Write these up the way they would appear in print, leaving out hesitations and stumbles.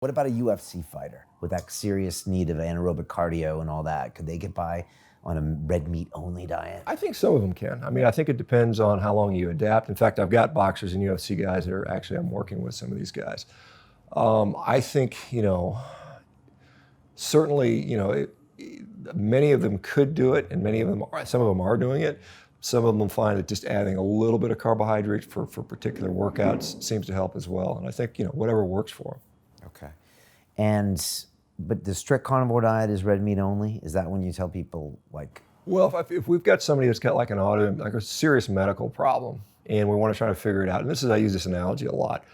What about a UFC fighter with that serious need of anaerobic cardio and all that? Could they get by on a red meat only diet? I think some of them can. I mean, I think it depends on how long you adapt. In fact, I've got boxers and UFC guys that are actually, I'm working with some of these guys. I think, certainly, many of them could do it, and some of them are doing it. Some of them find that just adding a little bit of carbohydrate for particular workouts seems to help as well. And I think, whatever works for them. Okay. But the strict carnivore diet is red meat only? Is that when you tell people like? Well, if we've got somebody that's got like a serious medical problem, and we want to try to figure it out, and I use this analogy a lot.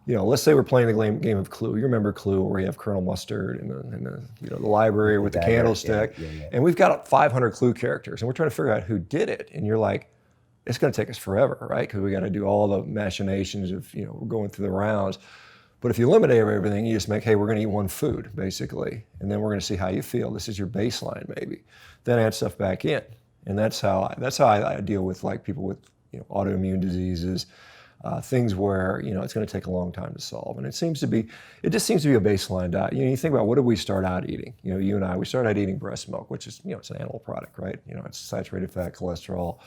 Let's say we're playing the game of Clue. You remember Clue, where you have Colonel Mustard and the library with the candlestick, and we've got 500 Clue characters, and we're trying to figure out who did it. And you're like, it's going to take us forever, right? Because we got to do all the machinations of we're going through the rounds. But if you eliminate everything, you just make, hey, we're going to eat one food, basically, and then we're going to see how you feel. This is your baseline, maybe. Then add stuff back in, and that's how I deal with like people with autoimmune diseases, things where it's going to take a long time to solve. And it just seems to be a baseline diet. You think about, what did we start out eating? You and I, we started out eating breast milk, which is it's an animal product, right? It's saturated fat, cholesterol.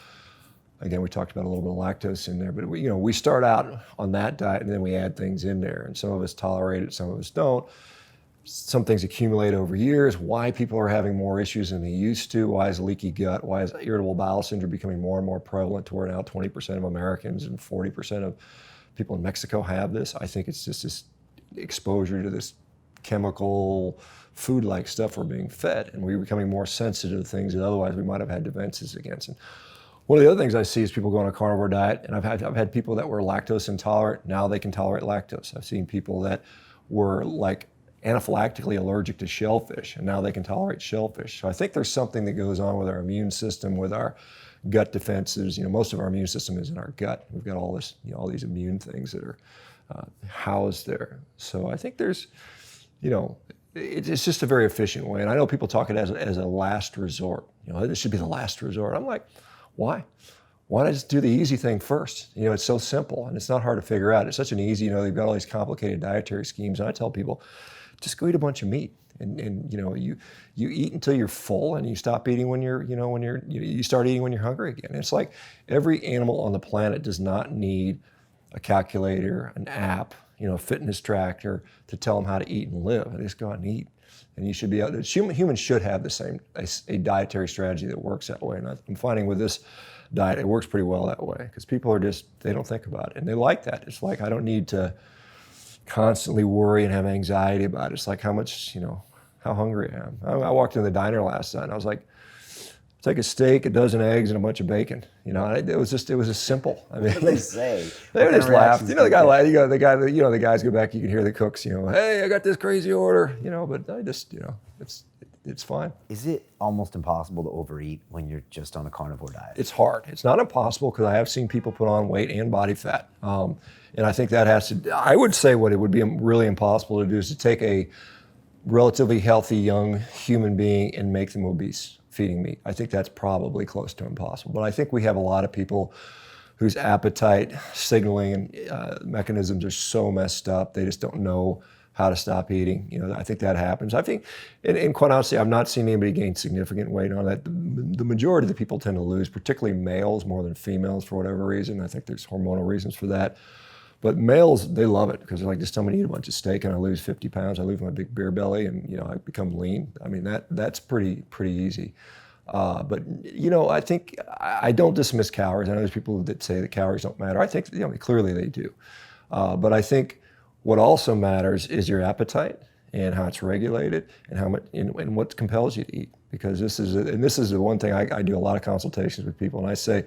Again, we talked about a little bit of lactose in there, but we start out on that diet and then we add things in there, and some of us tolerate it, some of us don't. Some things accumulate over years. Why people are having more issues than they used to? Why is leaky gut? Why is irritable bowel syndrome becoming more and more prevalent to where now 20% of Americans and 40% of people in Mexico have this? I think it's just this exposure to this chemical food-like stuff we're being fed, and we're becoming more sensitive to things that otherwise we might have had defenses against. And one of the other things I see is people go on a carnivore diet, and I've had people that were lactose intolerant. Now they can tolerate lactose. I've seen people that were like anaphylactically allergic to shellfish, and now they can tolerate shellfish. So I think there's something that goes on with our immune system, with our gut defenses. Most of our immune system is in our gut. We've got all this, all these immune things that are housed there. So I think there's, it's just a very efficient way. And I know people talk it as a last resort. This should be the last resort. I'm like, why? Why not just do the easy thing first? It's so simple and it's not hard to figure out. It's such an easy, they've got all these complicated dietary schemes. And I tell people, just go eat a bunch of meat. And you eat until you're full, and you stop eating when you start eating when you're hungry again. And it's like every animal on the planet does not need a calculator, an app, a fitness tracker to tell them how to eat and live. They just go out and eat. And you should be able to, humans should have the same, a dietary strategy that works that way. And I'm finding with this diet, it works pretty well that way, because people they don't think about it. And they like that. It's like, I don't need to constantly worry and have anxiety about it. It's like how much, how hungry I am. I walked in the diner last night and I was like, take a steak, a dozen eggs, and a bunch of bacon. It was just simple. I mean, What do they say? They just laughed. The guys go back. You can hear the cooks. Hey, I got this crazy order. But I just, it's fine. Is it almost impossible to overeat when you're just on a carnivore diet? It's hard. It's not impossible, because I have seen people put on weight and body fat, and I think that has to. I would say what it would be really impossible to do is to take a relatively healthy young human being and make them obese feeding meat. I think that's probably close to impossible. But I think we have a lot of people whose appetite signaling mechanisms are so messed up, they just don't know how to stop eating. I think that happens. I think, and quite honestly, I've not seen anybody gain significant weight on that. The majority of the people tend to lose, particularly males more than females for whatever reason. I think there's hormonal reasons for that. But males, they love it, because they're like, just tell me to eat a bunch of steak and I lose 50 pounds. I lose my big beer belly and I become lean. I mean, that's pretty easy. But I think I don't dismiss calories. I know there's people that say that calories don't matter. I think clearly they do. But I think what also matters is your appetite and how it's regulated, and how much and what compels you to eat. Because this is the one thing I do a lot of consultations with people, and I say,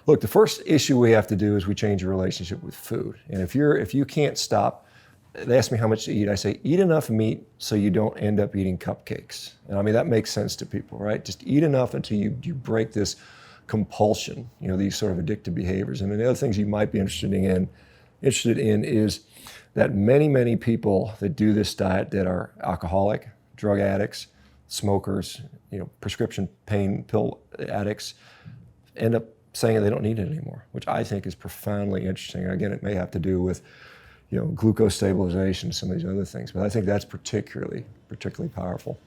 look, the first issue we have to do is we change your relationship with food. And if you can't stop, they ask me how much to eat. I say, eat enough meat so you don't end up eating cupcakes. And I mean, that makes sense to people, right? Just eat enough until you break this compulsion, these sort of addictive behaviors. And then the other things you might be interested in is that many people that do this diet that are alcoholic, drug addicts, smokers, prescription pain pill addicts, end up saying they don't need it anymore, which I think is profoundly interesting. Again, it may have to do with glucose stabilization, some of these other things. But I think that's particularly powerful.